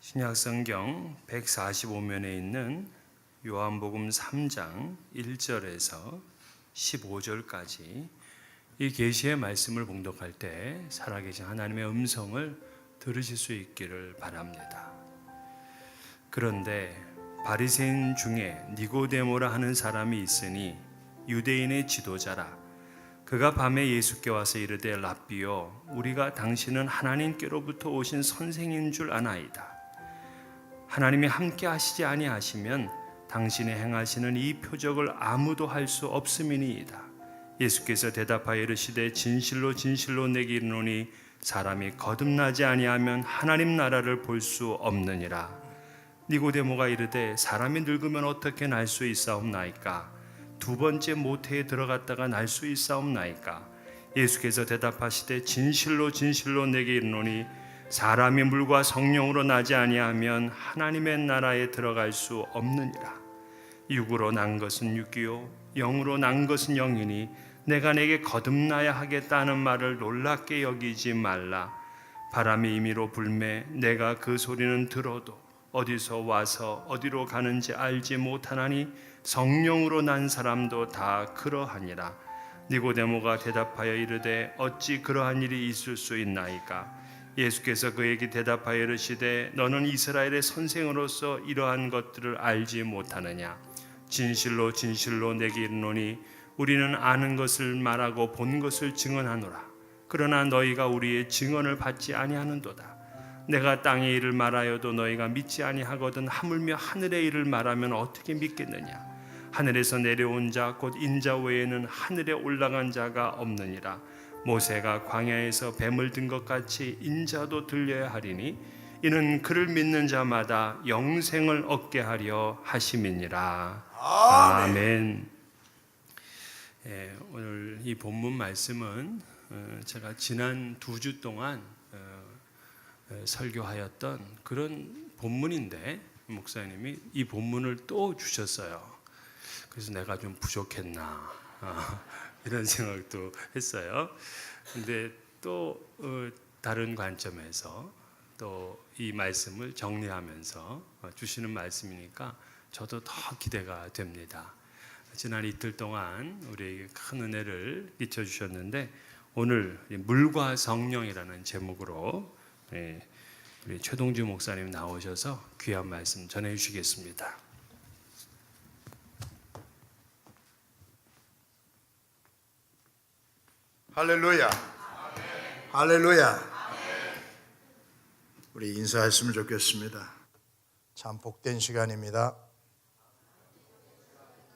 신약성경 145면에 있는 요한복음 3장 1절에서 15절까지 이 계시의 말씀을 봉독할 때 살아계신 하나님의 음성을 들으실 수 있기를 바랍니다. 그런데 바리새인 중에 니고데모라 하는 사람이 있으니 유대인의 지도자라. 그가 밤에 예수께 와서 이르되 랍비여, 우리가 당신은 하나님께로부터 오신 선생인 줄 아나이다. 하나님이 함께 하시지 아니하시면 당신의 행하시는 이 표적을 아무도 할 수 없음이니이다. 예수께서 대답하여 이르시되 진실로 진실로 내게 이르노니 사람이 거듭나지 아니하면 하나님 나라를 볼 수 없느니라. 니고데모가 이르되 사람이 늙으면 어떻게 날 수 있사옵나이까? 두 번째 모태에 들어갔다가 날 수 있사옵나이까? 예수께서 대답하시되 진실로 진실로 내게 이르노니 사람이 물과 성령으로 나지 아니하면 하나님의 나라에 들어갈 수 없느니라. 육으로 난 것은 육이요 영으로 난 것은 영이니 내가 내게 거듭나야 하겠다는 말을 놀랍게 여기지 말라. 바람이 임의로 불매 내가 그 소리는 들어도 어디서 와서 어디로 가는지 알지 못하나니 성령으로 난 사람도 다 그러하니라. 니고데모가 대답하여 이르되 어찌 그러한 일이 있을 수 있나이까? 예수께서 그에게 대답하여 이르시되 너는 이스라엘의 선생으로서 이러한 것들을 알지 못하느냐? 진실로 진실로 내게 이르노니 우리는 아는 것을 말하고 본 것을 증언하노라. 그러나 너희가 우리의 증언을 받지 아니하는도다. 내가 땅의 일을 말하여도 너희가 믿지 아니하거든 하물며 하늘의 일을 말하면 어떻게 믿겠느냐? 하늘에서 내려온 자 곧 인자 외에는 하늘에 올라간 자가 없느니라. 모세가 광야에서 뱀을 든 것 같이 인자도 들려야 하리니 이는 그를 믿는 자마다 영생을 얻게 하려 하심이니라. 아멘. 오늘 이 본문 말씀은 제가 지난 2주 동안 설교하였던 그런 본문인데 목사님이 이 본문을 또 주셨어요. 그래서 내가 좀 부족했나 이런 생각도 했어요. 근데 또 다른 관점에서 또 이 말씀을 정리하면서 주시는 말씀이니까 저도 더 기대가 됩니다. 지난 이틀 동안 우리에게 큰 은혜를 끼쳐 주셨는데 오늘 물과 성령이라는 제목으로 우리 최동주 목사님 나오셔서 귀한 말씀 전해 주시겠습니다. 할렐루야. 아멘. 할렐루야. 아멘. 우리 인사했으면 좋겠습니다. 참 복된 시간입니다.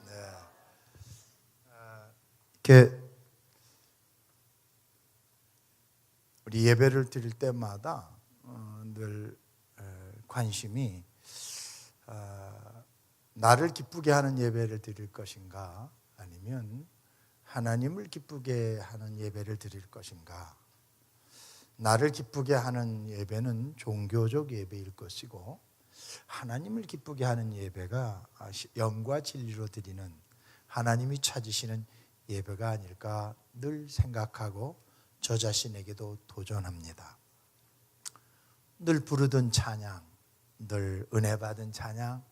네. 이렇게 우리 예배를 드릴 때마다 늘 관심이 나를 기쁘게 하는 예배를 드릴 것인가 아니면 하나님을 기쁘게 하는 예배를 드릴 것인가. 나를 기쁘게 하는 예배는 종교적 예배일 것이고 하나님을 기쁘게 하는 예배가 영과 진리로 드리는 하나님이 찾으시는 예배가 아닐까 늘 생각하고 저 자신에게도 도전합니다. 늘 부르던 찬양, 늘 은혜 받은 찬양,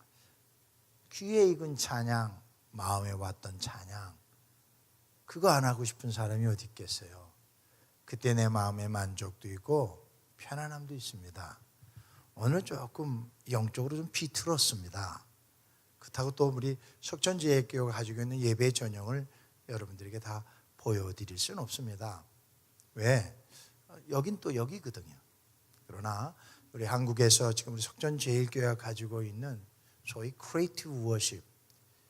귀에 익은 찬양, 마음에 왔던 찬양, 그거 안 하고 싶은 사람이 어디 있겠어요? 그때 내 마음에 만족도 있고 편안함도 있습니다. 오늘 조금 영적으로 좀 비틀었습니다. 그렇다고 또 우리 석천지혜교회가 가지고 있는 예배 전형을 여러분들에게 다 보여드릴 수는 없습니다. 왜? 여긴 또 여기거든요. 그러나 우리 한국에서 지금 우리 석천제일교회가 가지고 있는 소위 크리에이티브 워십,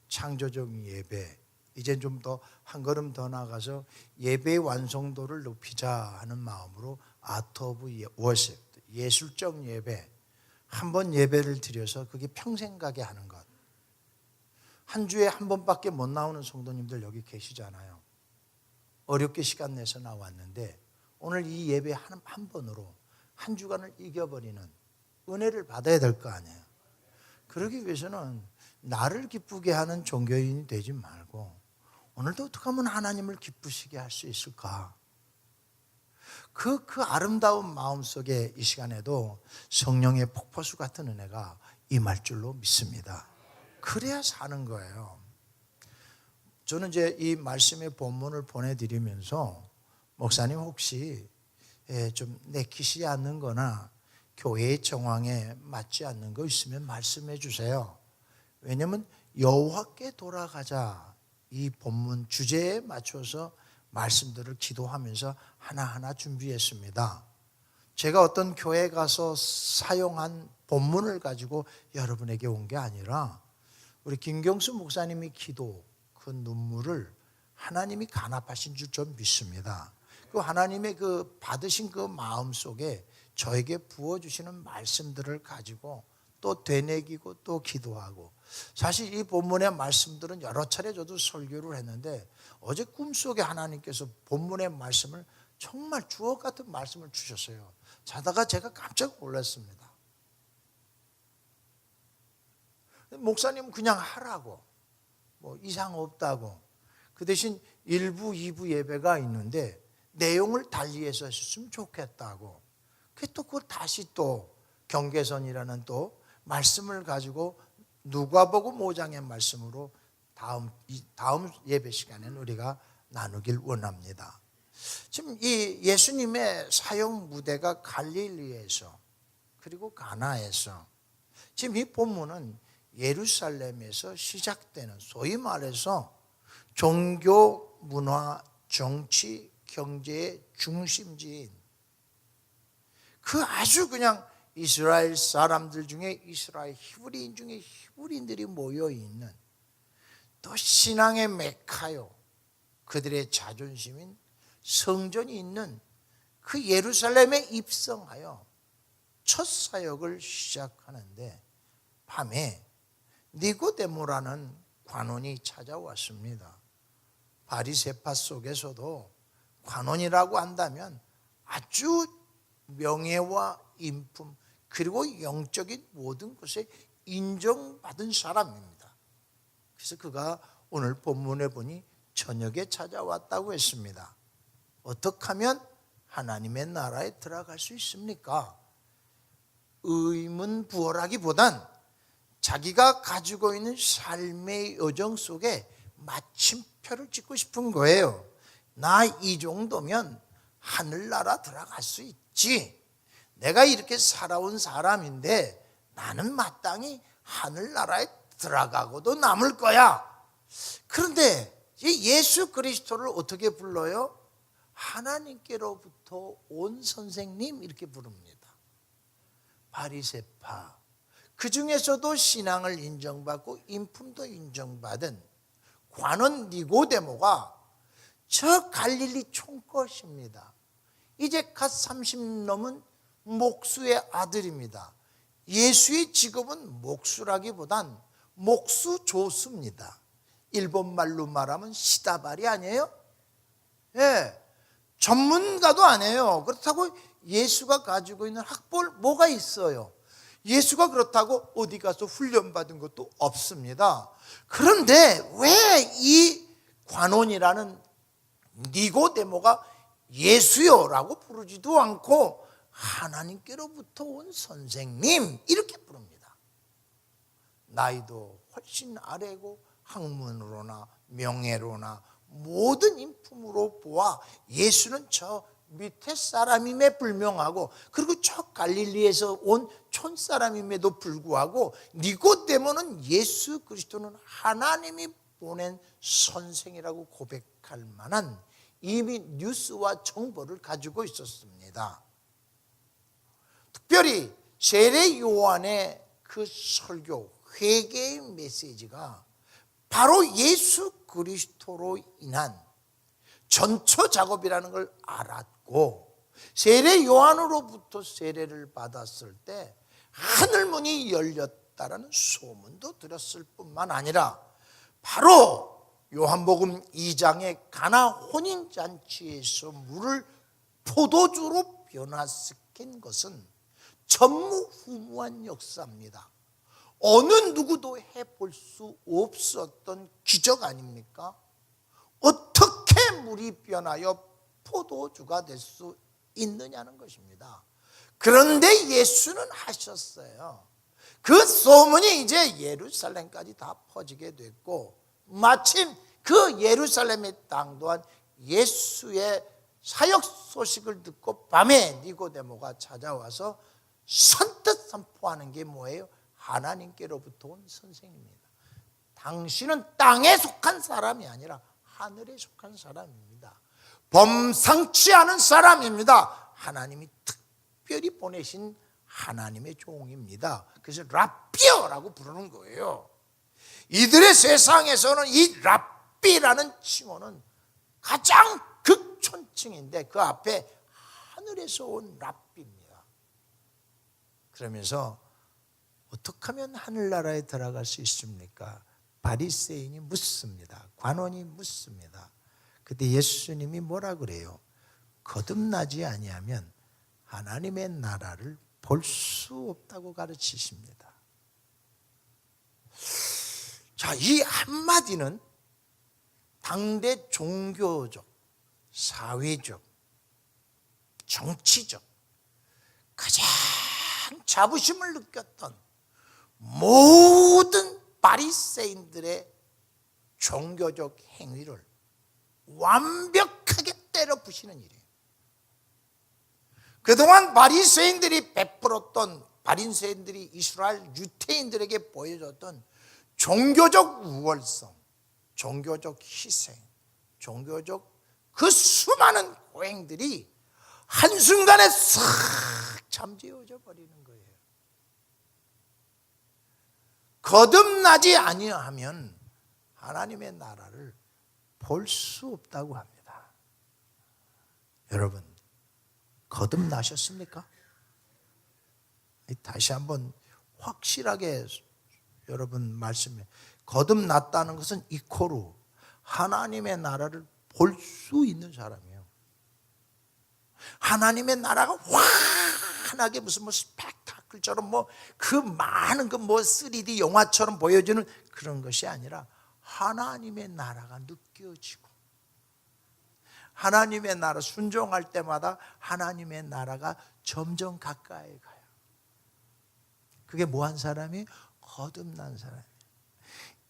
창조적 예배, 이제 좀 더 한 걸음 더 나가서 예배의 완성도를 높이자 하는 마음으로 아트 오브 워십, 예술적 예배, 한 번 예배를 드려서 그게 평생 가게 하는 것. 한 주에 한 번밖에 못 나오는 성도님들 여기 계시잖아요. 어렵게 시간 내서 나왔는데 오늘 이 예배 한 번으로 한 주간을 이겨버리는 은혜를 받아야 될 거 아니에요. 그러기 위해서는 나를 기쁘게 하는 종교인이 되지 말고 오늘도 어떻게 하면 하나님을 기쁘시게 할 수 있을까? 그 아름다운 마음 속에 이 시간에도 성령의 폭포수 같은 은혜가 임할 줄로 믿습니다. 그래야 사는 거예요. 저는 이제 이 말씀의 본문을 보내드리면서 목사님 혹시 좀 내키시지 않는 거나 교회의 정황에 맞지 않는 거 있으면 말씀해 주세요. 왜냐하면 여호와께 돌아가자 이 본문 주제에 맞춰서 말씀들을 기도하면서 하나하나 준비했습니다. 제가 어떤 교회에 가서 사용한 본문을 가지고 여러분에게 온 게 아니라 우리 김경수 목사님이 기도 그 눈물을 하나님이 간합하신 줄 좀 믿습니다. 그 하나님의 그 받으신 그 마음 속에 저에게 부어주시는 말씀들을 가지고 또 되새기고 또 기도하고, 사실 이 본문의 말씀들은 여러 차례 저도 설교를 했는데 어제 꿈속에 하나님께서 본문의 말씀을 정말 주옥 같은 말씀을 주셨어요. 자다가 제가 깜짝 놀랐습니다. 목사님은 그냥 하라고, 뭐 이상 없다고. 그 대신 1부, 2부 예배가 있는데 내용을 달리해서 했으면 좋겠다고. 또 그걸 다시 또 경계선이라는 또 말씀을 가지고 누가복음 5장의 말씀으로 다음 예배 시간에는 우리가 나누길 원합니다. 지금 이 예수님의 사역 무대가 갈릴리에서 그리고 가나에서, 지금 이 본문은 예루살렘에서 시작되는 소위 말해서 종교, 문화, 정치, 경제의 중심지인 그 아주 그냥 이스라엘 사람들 중에 이스라엘 히브리인 중에 히브리인들이 모여있는 또 신앙의 메카요, 그들의 자존심인 성전이 있는 그 예루살렘에 입성하여 첫 사역을 시작하는데 밤에 니고데모라는 관원이 찾아왔습니다. 바리새파 속에서도 관원이라고 한다면 아주 명예와 인품 그리고 영적인 모든 것에 인정받은 사람입니다. 그래서 그가 오늘 본문에 보니 저녁에 찾아왔다고 했습니다. 어떻게 하면 하나님의 나라에 들어갈 수 있습니까? 의문부호라기보단 자기가 가지고 있는 삶의 여정 속에 마침표를 찍고 싶은 거예요. 나 이 정도면 하늘나라 들어갈 수 있지. 내가 이렇게 살아온 사람인데 나는 마땅히 하늘나라에 들어가고도 남을 거야. 그런데 예수 그리스도를 어떻게 불러요? 하나님께로부터 온 선생님 이렇게 부릅니다. 바리새파, 그 중에서도 신앙을 인정받고 인품도 인정받은 관원 니고데모가 저 갈릴리 총것입니다. 이제 갓 30 넘은 목수의 아들입니다. 예수의 직업은 목수라기보단 목수조수입니다. 일본말로 말하면 시다발이 아니에요? 예, 전문가도 아니에요. 그렇다고 예수가 가지고 있는 학벌 뭐가 있어요? 예수가 그렇다고 어디 가서 훈련받은 것도 없습니다. 그런데 왜 이 관원이라는 니고데모가 예수여라고 부르지도 않고 하나님께로부터 온 선생님 이렇게 부릅니다. 나이도 훨씬 아래고 학문으로나 명예로나 모든 인품으로 보아 예수는 저 밑에 사람임에 불명하고, 그리고 저 갈릴리에서 온 촌사람임에도 불구하고 니고데모는 예수 그리스도는 하나님이 보낸 선생이라고 고백할 만한 이미 뉴스와 정보를 가지고 있었습니다. 특별히 세례 요한의 그 설교, 회개의 메시지가 바로 예수 그리스도로 인한 전처 작업이라는 걸 알았고, 세례 요한으로부터 세례를 받았을 때 하늘문이 열렸다라는 소문도 들었을 뿐만 아니라 바로 요한복음 2장의 가나 혼인잔치에서 물을 포도주로 변화시킨 것은 전무후무한 역사입니다. 어느 누구도 해볼 수 없었던 기적 아닙니까? 어떻게 물이 변하여 포도주가 될 수 있느냐는 것입니다. 그런데 예수는 하셨어요. 그 소문이 이제 예루살렘까지 다 퍼지게 됐고, 마침 그 예루살렘의 땅 또한 예수의 사역 소식을 듣고 밤에 니고데모가 찾아와서 선뜻 선포하는 게 뭐예요? 하나님께로부터 온 선생입니다. 당신은 땅에 속한 사람이 아니라 하늘에 속한 사람입니다. 범상치 않은 사람입니다. 하나님이 특별히 보내신 하나님의 종입니다. 그래서 랍비어라고 부르는 거예요. 이들의 세상에서는 이 랍비라는 칭호는 가장 극촌칭인데 그 앞에 하늘에서 온 랍비입니다. 그러면서 어떻게 하면 하늘나라에 들어갈 수 있습니까? 바리새인이 묻습니다. 관원이 묻습니다. 그때 예수님이 뭐라 그래요? 거듭나지 아니하면 하나님의 나라를 볼 수 없다고 가르치십니다. 자, 이 한마디는 당대 종교적, 사회적, 정치적 가장 자부심을 느꼈던 모든 바리새인들의 종교적 행위를 완벽하게 때려 부시는 일이에요. 그동안 바리새인들이 베풀었던, 바리새인들이 이스라엘 유대인들에게 보여줬던 종교적 우월성, 종교적 희생, 종교적 그 수많은 고행들이 한순간에 싹 잠재워져 버리는 거예요. 거듭나지 아니하면 하나님의 나라를 볼 수 없다고 합니다. 여러분, 거듭나셨습니까? 다시 한번 확실하게 여러분 말씀해. 거듭났다는 것은 이코로 하나님의 나라를 볼 수 있는 사람이에요. 하나님의 나라가 환하게 무슨 뭐 스펙타클처럼 뭐 그 많은 그 뭐 3D 영화처럼 보여지는 그런 것이 아니라 하나님의 나라가 느껴지고, 하나님의 나라 순종할 때마다 하나님의 나라가 점점 가까이 가요. 그게 뭐한 사람이? 거듭난 사람이에요.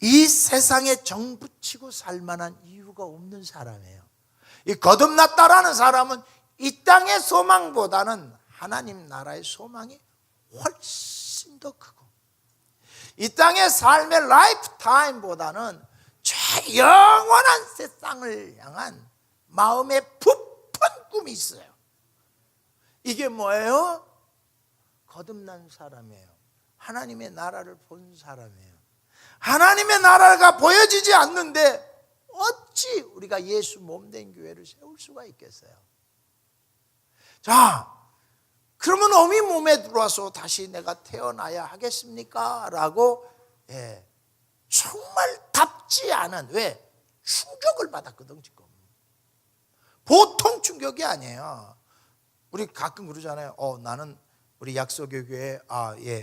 이 세상에 정붙이고 살만한 이유가 없는 사람이에요. 이 거듭났다라는 사람은 이 땅의 소망보다는 하나님 나라의 소망이 훨씬 더 크고, 이 땅의 삶의 라이프타임보다는 저 영원한 세상을 향한 마음의 부푼 꿈이 있어요. 이게 뭐예요? 거듭난 사람이에요. 하나님의 나라를 본 사람이에요. 하나님의 나라가 보여지지 않는데 어찌 우리가 예수 몸된 교회를 세울 수가 있겠어요? 자, 그러면 어미 몸에 들어와서 다시 내가 태어나야 하겠습니까? 라고 정말 답지 않은, 왜? 충격을 받았거든 지금. 보통 충격이 아니에요. 우리 가끔 그러잖아요. 나는 우리 약속의 교회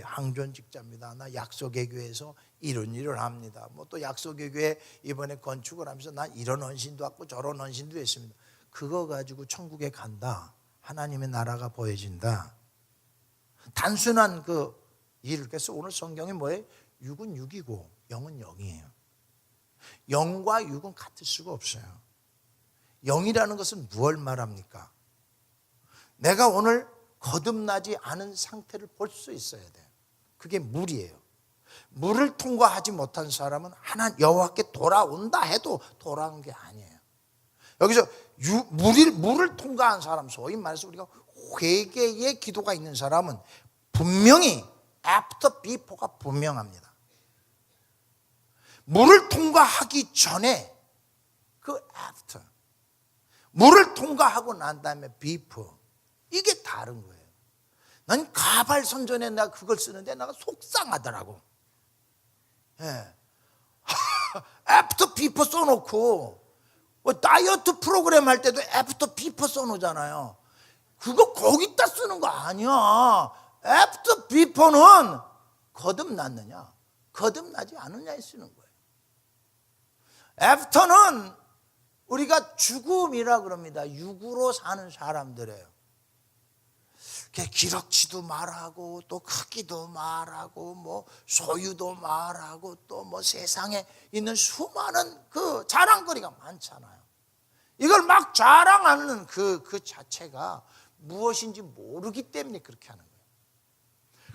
항존 직자입니다. 나 약속의 교회에서 이런 일을 합니다. 뭐 또 약속의 교회 이번에 건축을 하면서 난 이런 헌신도 하고 저런 헌신도 했습니다. 그거 가지고 천국에 간다. 하나님의 나라가 보여진다. 단순한 그 일. 그래서 오늘 성경이 뭐예요? 육은 육이고 영은 영이에요. 영과 육은 같을 수가 없어요. 영이라는 것은 무엇을 말합니까? 내가 오늘 거듭나지 않은 상태를 볼 수 있어야 돼요. 그게 물이에요. 물을 통과하지 못한 사람은 하나님 여호와께 돌아온다 해도 돌아온 게 아니에요. 여기서 물을 통과한 사람, 소위 말해서 우리가 회개의 기도가 있는 사람은 분명히 after, before가 분명합니다. 물을 통과하기 전에 그 after, 물을 통과하고 난 다음에 before, 이게 다른 거예요. 난 가발선전에 내가 그걸 쓰는데 내가 속상하더라고. 애프터 비포 써놓고 다이어트 프로그램 할 때도 애프터 비포 써놓잖아요. 그거 거기다 쓰는 거 아니야. 애프터 비포는 거듭났느냐 거듭나지 않느냐에 쓰는 거예요. 애프터는 우리가 죽음이라 그럽니다. 육으로 사는 사람들이에요. 기럭지도 말하고 또 크기도 말하고 뭐 소유도 말하고 또 뭐 세상에 있는 수많은 그 자랑거리가 많잖아요. 이걸 막 자랑하는 그 자체가 무엇인지 모르기 때문에 그렇게 하는 거예요.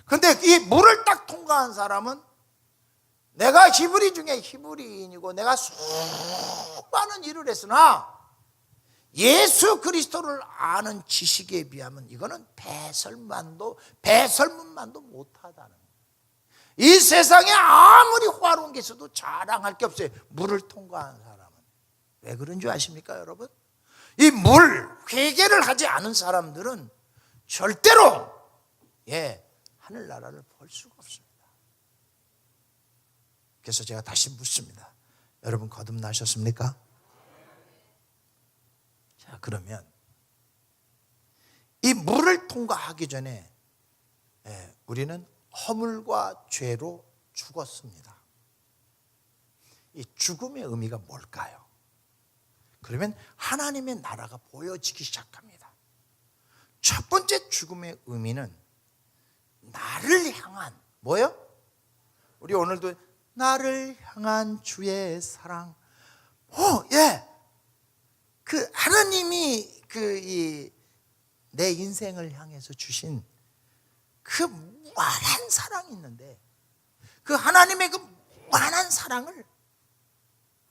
그런데 이 물을 딱 통과한 사람은 내가 히브리 중에 히브리인이고 내가 수많은 일을 했으나 예수 그리스도를 아는 지식에 비하면 이거는 배설문만도 못하다는 거예요. 이 세상에 아무리 화려한 게 있어도 자랑할 게 없어요. 물을 통과한 사람은. 왜 그런 줄 아십니까, 여러분? 이 회개를 하지 않은 사람들은 절대로 하늘나라를 볼 수가 없습니다. 그래서 제가 다시 묻습니다. 여러분 거듭나셨습니까? 자, 그러면 이 물을 통과하기 전에 우리는 허물과 죄로 죽었습니다. 이 죽음의 의미가 뭘까요? 그러면 하나님의 나라가 보여지기 시작합니다. 첫 번째 죽음의 의미는 나를 향한 뭐예요? 우리 오늘도 나를 향한 주의 사랑. 그 하나님이 내 인생을 향해서 주신 그 무한한 사랑이 있는데 그 하나님의 그 무한한 사랑을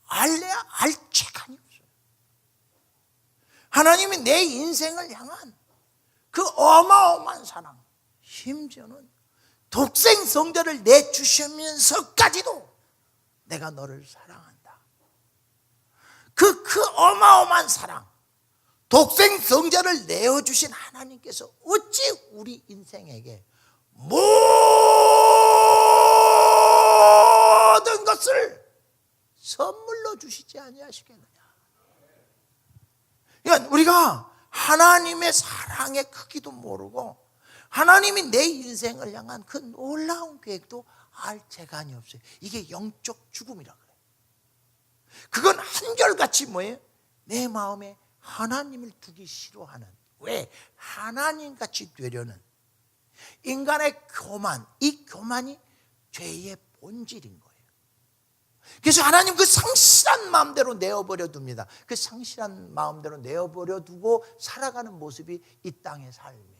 알래야 알 체간이 없어요. 하나님이 내 인생을 향한 그 어마어마한 사랑, 심지어는 독생 성자를 내주시면서까지도 내가 너를 사랑한다. 그 어마어마한 사랑, 독생 성자를 내어주신 하나님께서 어찌 우리 인생에게 모든 것을 선물로 주시지 아니하시겠느냐. 그러니까 우리가 하나님의 사랑의 크기도 모르고 하나님이 내 인생을 향한 그 놀라운 계획도 알 재간이 없어요. 이게 영적 죽음이라 그래요. 그건 한결같이 뭐예요? 내 마음에 하나님을 두기 싫어하는, 왜? 하나님같이 되려는 인간의 교만, 이 교만이 죄의 본질인 거예요. 그래서 하나님 그 상실한 마음대로 내어버려 둡니다. 그 상실한 마음대로 내어버려 두고 살아가는 모습이 이 땅의 삶이에요.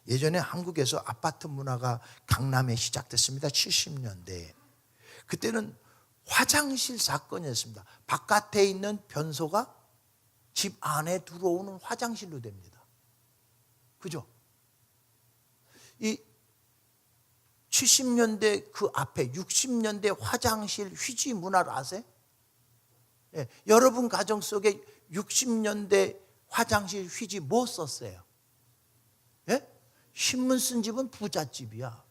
예전에 한국에서 아파트 문화가 강남에 시작됐습니다. 70년대에. 그때는 화장실 사건이었습니다. 바깥에 있는 변소가 집 안에 들어오는 화장실로 됩니다. 그죠? 이 70년대 그 앞에 60년대 화장실 휴지 문화를 아세요? 여러분 가정 속에 60년대 화장실 휴지 뭐 썼어요? 신문 쓴 집은 부잣집이야.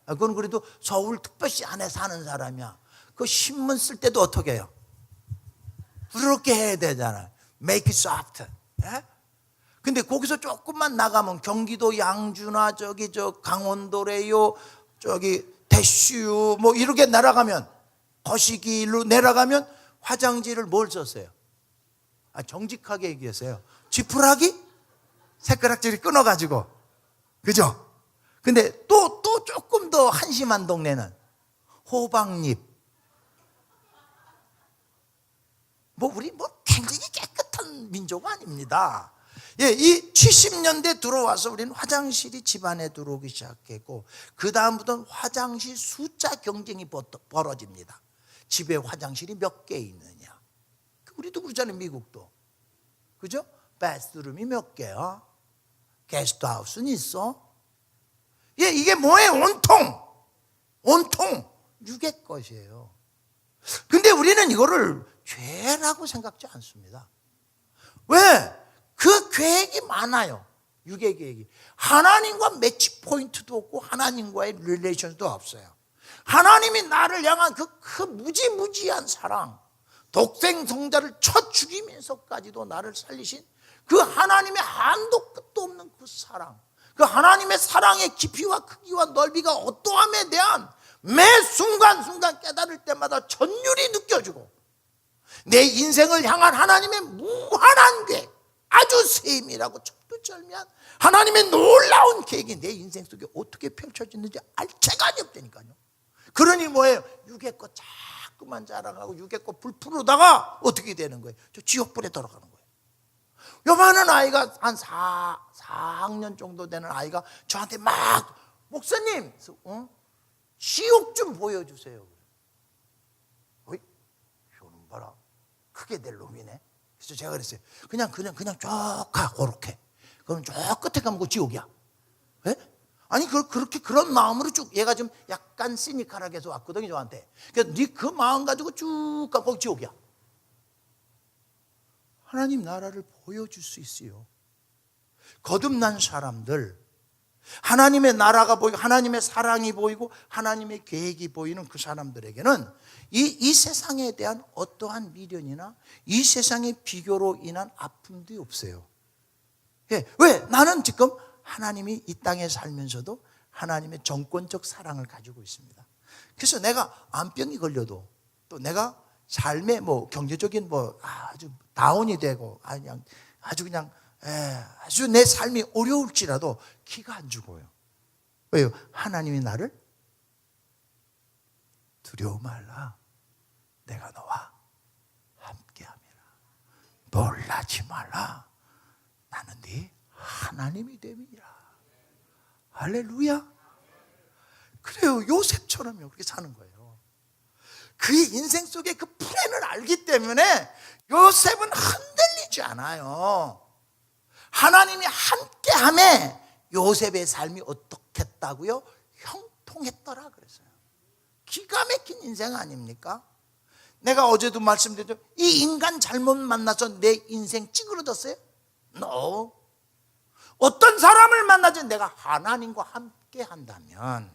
그건 그래도 서울특별시 안에 사는 사람이야. 그 신문 쓸 때도 어떻게 해요? 부드럽게 해야 되잖아요. Make it soft. 근데 거기서 조금만 나가면 경기도 양주나 강원도래요, 대슈 뭐 이렇게 날아가면, 거시기로 내려가면 화장지를 뭘 썼어요? 정직하게 얘기했어요. 지푸라기? 새가락질이 끊어가지고. 그죠? 근데 또 조금 더 한심한 동네는 호박잎. 우리 굉장히 깨끗한 민족 아닙니다. 이 70년대 들어와서 우리는 화장실이 집안에 들어오기 시작했고, 그 다음부터는 화장실 숫자 경쟁이 벌어집니다. 집에 화장실이 몇 개 있느냐. 우리도 그러잖아요, 미국도. 그죠? 바스룸이 몇 개야? 게스트하우스는 있어? 이게 뭐예요? 온통 육의 것이에요. 근데 우리는 이거를 죄라고 생각지 않습니다. 왜? 그 계획이 많아요. 육의 계획이. 하나님과 매치 포인트도 없고 하나님과의 릴레이션도 없어요. 하나님이 나를 향한 그 무지무지한 사랑, 독생 성자를 쳐 죽이면서까지도 나를 살리신 그 하나님의 한도 끝도 없는 그 사랑, 그 하나님의 사랑의 깊이와 크기와 넓이가 어떠함에 대한 매 순간순간 깨달을 때마다 전율이 느껴지고, 내 인생을 향한 하나님의 무한한 계획, 아주 세밀하고 어찌어찌하면 하나님의 놀라운 계획이 내 인생 속에 어떻게 펼쳐지는지 알 체감이 없다니까요. 그러니 뭐예요? 육의 것 자꾸만 자라가고 육의 것 불푸르다가 어떻게 되는 거예요? 저 지옥불에 들어가는 거예요. 요만한 아이가 한 4학년 정도 되는 아이가 저한테 막 목사님 지옥 좀 보여주세요. 어이, 효는 봐라. 크게 될 놈이네. 그래서 제가 그랬어요. 그냥 쭉 가, 그렇게. 그럼 쭉 끝에 가면 그 지옥이야. 예? 아니, 그렇게 그런 마음으로 쭉, 얘가 좀 약간 시니컬하게 해서 왔거든요, 저한테. 그래서 네 그 마음 가지고 쭉 가, 거기 지옥이야. 하나님 나라를 보여줄 수 있어요. 거듭난 사람들, 하나님의 나라가 보이고 하나님의 사랑이 보이고 하나님의 계획이 보이는 그 사람들에게는 이 세상에 대한 어떠한 미련이나 이 세상의 비교로 인한 아픔도 없어요. 예, 왜? 나는 지금 하나님이 이 땅에 살면서도 하나님의 정권적 사랑을 가지고 있습니다. 그래서 내가 암병이 걸려도 또 내가 삶의 뭐 경제적인 뭐 아주 다운이 되고 아주 내 삶이 어려울지라도 기가 안 죽어요. 왜요? 하나님이 나를 두려워 말라. 내가 너와 함께함이라. 놀라지 말라. 나는 네 하나님이 됨이라. 할렐루야. 그래요. 요셉처럼요. 그렇게 사는 거예요. 그의 인생 속에 그 플랜을 알기 때문에 요셉은 흔들리지 않아요. 하나님이 함께함에 요셉의 삶이 어떻겠다고요? 형통했더라 그랬어요. 기가 막힌 인생 아닙니까? 내가 어제도 말씀드렸죠. 이 인간 잘못 만나서 내 인생 찌그러졌어요? No. 어떤 사람을 만나지 내가 하나님과 함께 한다면,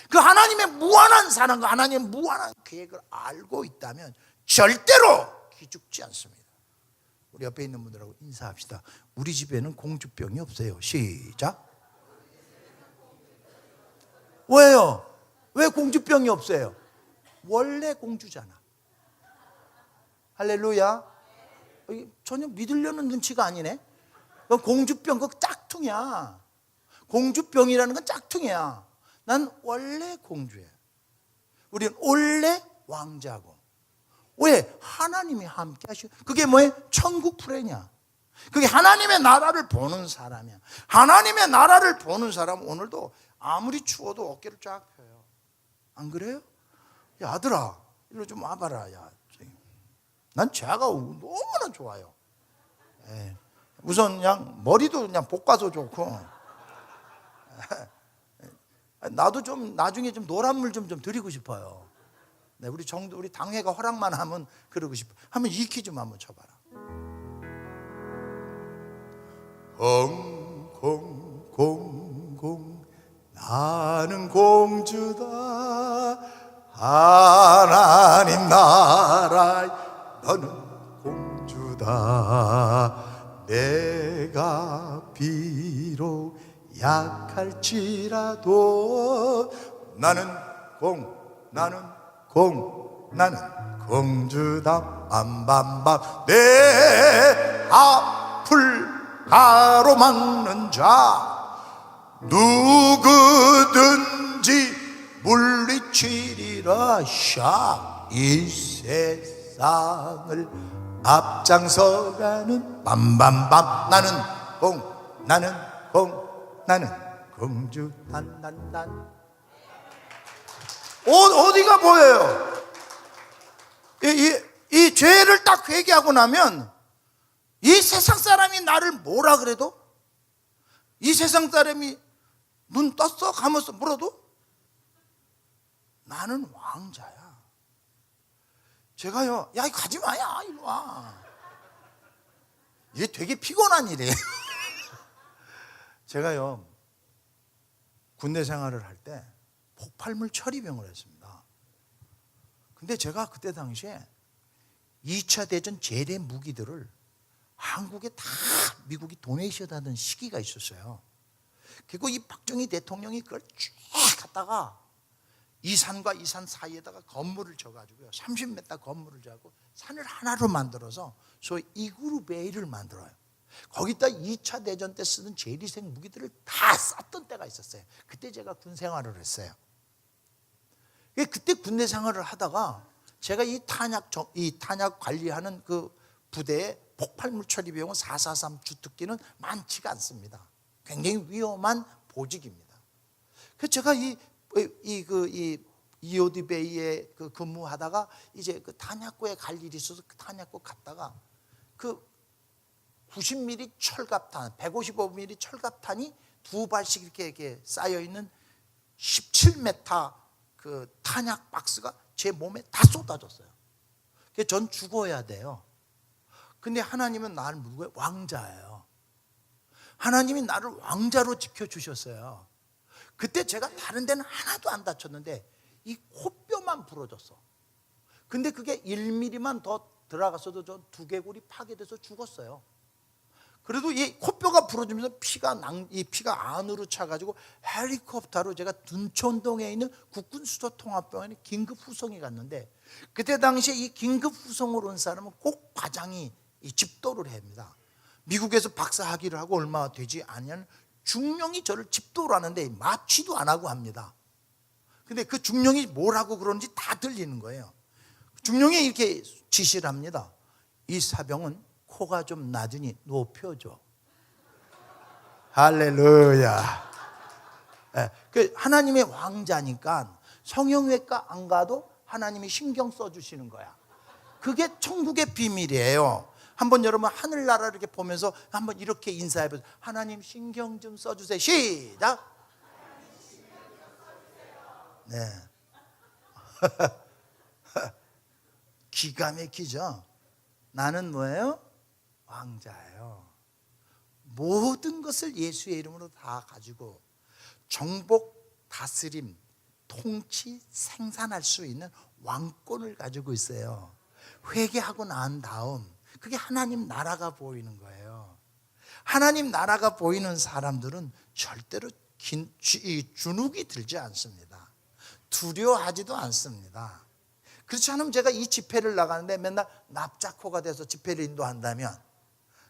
그 하나님의 무한한 사랑과 하나님의 무한한 계획을 알고 있다면 절대로 기죽지 않습니다. 우리 옆에 있는 분들하고 인사합시다. 우리 집에는 공주병이 없어요. 시작. 왜요? 왜 공주병이 없어요? 원래 공주잖아. 할렐루야. 전혀 믿으려는 눈치가 아니네. 공주병 그거 짝퉁이야. 공주병이라는 건 짝퉁이야. 난 원래 공주예요. 우리는 원래 왕자고. 왜? 하나님이 함께 하시고. 그게 뭐예요? 천국 플랜이야. 그게 하나님의 나라를 보는 사람이야. 하나님의 나라를 보는 사람은 오늘도 아무리 추워도 어깨를 쫙 펴요. 안 그래요? 야, 아들아, 일로 좀 와봐라. 야, 난 제가 너무나 좋아요. 예. 우선 그냥 머리도 그냥 볶아서 좋고. 나도 좀 나중에 좀 노란 물 좀 드리고 싶어요. 네, 우리 당회가 허락만 하면 그러고 싶어. 한번 이 키 좀 한번 쳐봐라. 공공공공 나는 공주다. 하나님 나라에 너는 공주다. 내가 비록 약할지라도 나는 공주다. 밤밤밤 내 앞을 가로막는 자 누구든지 물리치리라. 이 세상을 앞장서가는 밤밤밤 나는 공주 단단단. 어디가 보여요? 이 죄를 딱 회개하고 나면 이 세상 사람이 나를 뭐라 그래도, 이 세상 사람이 눈 떴어 감았어 물어도 나는 왕자야. 제가요, 야 이거 가지 마야 이리 와. 이게 되게 피곤한 일이에요. 제가요 군대 생활을 할 때 폭발물 처리병을 했습니다. 근데 제가 그때 당시에 2차 대전 재래 무기들을 한국에 다 미국이 도네이션하던 시기가 있었어요. 그리고 이 박정희 대통령이 그걸 쭉 갔다가 이 산과 이 산 사이에다가 건물을 져가지고요, 30m 건물을 자고 산을 하나로 만들어서 소위 이그루 베이를 만들어요. 거기다 2차 대전 때 쓰던 재리생 무기들을 다 쌌던 때가 있었어요. 그때 제가 군 생활을 했어요. 그때 군대 생활을 하다가 제가 이 탄약 관리하는 그 부대에 폭발물 처리 비용은 443 주특기는 많지가 않습니다. 굉장히 위험한 보직입니다. 그래서 제가 이 EOD 베이에 근무하다가 이제 그 탄약고에 갈 일이 있어서 그 탄약고 갔다가 그 90mm 철갑탄, 155mm 철갑탄이 두 발씩 이렇게 쌓여 있는 17m 그 탄약 박스가 제 몸에 다 쏟아졌어요. 그래서 전 죽어야 돼요. 근데 하나님은 나를 누구예요? 왕자예요. 하나님이 나를 왕자로 지켜주셨어요. 그때 제가 다른 데는 하나도 안 다쳤는데 이 코뼈만 부러졌어. 근데 그게 1mm만 더 들어갔어도 저 두개골이 파괴돼서 죽었어요. 그래도 이 코뼈가 부러지면서 이 피가 안으로 차가지고 헬리콥터로 제가 둔촌동에 있는 국군 수도 통합병원에 긴급 후송이 갔는데, 그때 당시에 이 긴급 후송으로 온 사람은 꼭 과장이 이 집도를 합니다. 미국에서 박사 학위를 하고 얼마 되지 않으면 중령이 저를 집도를 하는데 마취도 안 하고 합니다. 근데 그 중령이 뭐라고 그러는지 다 들리는 거예요. 중령이 이렇게 지시를 합니다. 이 사병은 코가 좀 낮으니 높여줘. 할렐루야. 그 하나님의 왕자니까 성형외과 안 가도 하나님이 신경 써주시는 거야. 그게 천국의 비밀이에요. 한번 여러분 하늘나라 이렇게 보면서 한번 이렇게 인사해보세요. 하나님 신경 좀 써주세요. 시작. 네. 기가 막히죠. 나는 뭐예요? 왕자예요. 모든 것을 예수의 이름으로 다 가지고 정복, 다스림, 통치, 생산할 수 있는 왕권을 가지고 있어요. 회개하고 난 다음 그게 하나님 나라가 보이는 거예요. 하나님 나라가 보이는 사람들은 절대로 주눅이 들지 않습니다. 두려워하지도 않습니다. 그렇지 않으면 제가 이 집회를 나가는데 맨날 납작호가 돼서 집회를 인도한다면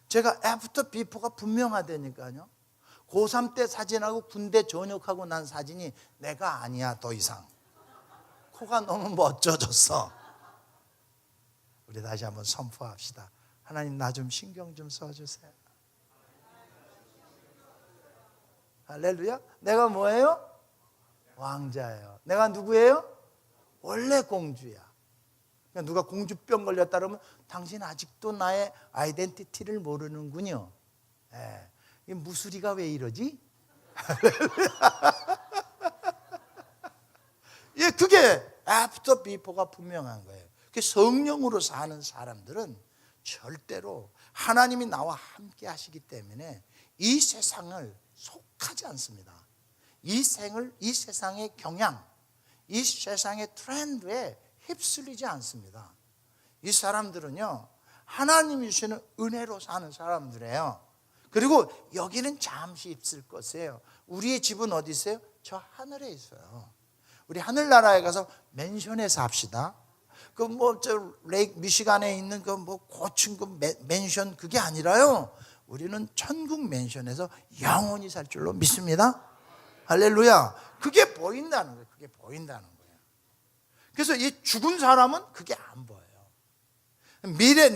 제가 애프터 비포가 분명하다니까요. 고3 때 사진하고 군대 전역하고 난 사진이 내가 아니야. 더 이상 코가 너무 멋져졌어. 우리 다시 한번 선포합시다. 하나님 나 좀 신경 좀 써주세요. 할렐루야. 내가 뭐예요? 왕자예요. 내가 누구예요? 원래 공주야. 누가 공주병 걸렸다 그러면 당신 아직도 나의 아이덴티티를 모르는군요. 이 무수리가 왜 이러지? 예, 그게 애프터 비포가 분명한 거예요. 성령으로 사는 사람들은 절대로 하나님이 나와 함께 하시기 때문에 이 세상을 속하지 않습니다. 이 세상의 경향, 이 세상의 트렌드에 휩쓸리지 않습니다. 이 사람들은요, 하나님이 주시는 은혜로 사는 사람들이에요. 그리고 여기는 잠시 있을 것이에요. 우리의 집은 어디 있어요? 저 하늘에 있어요. 우리 하늘나라에 가서 맨션에 삽시다. 저 레이크 미시간에 있는 고층 맨션 그게 아니라요. 우리는 천국 맨션에서 영원히 살 줄로 믿습니다. 할렐루야. 그게 보인다는 거예요. 그게 보인다는 거예요. 그래서 이 죽은 사람은 그게 안 보여요.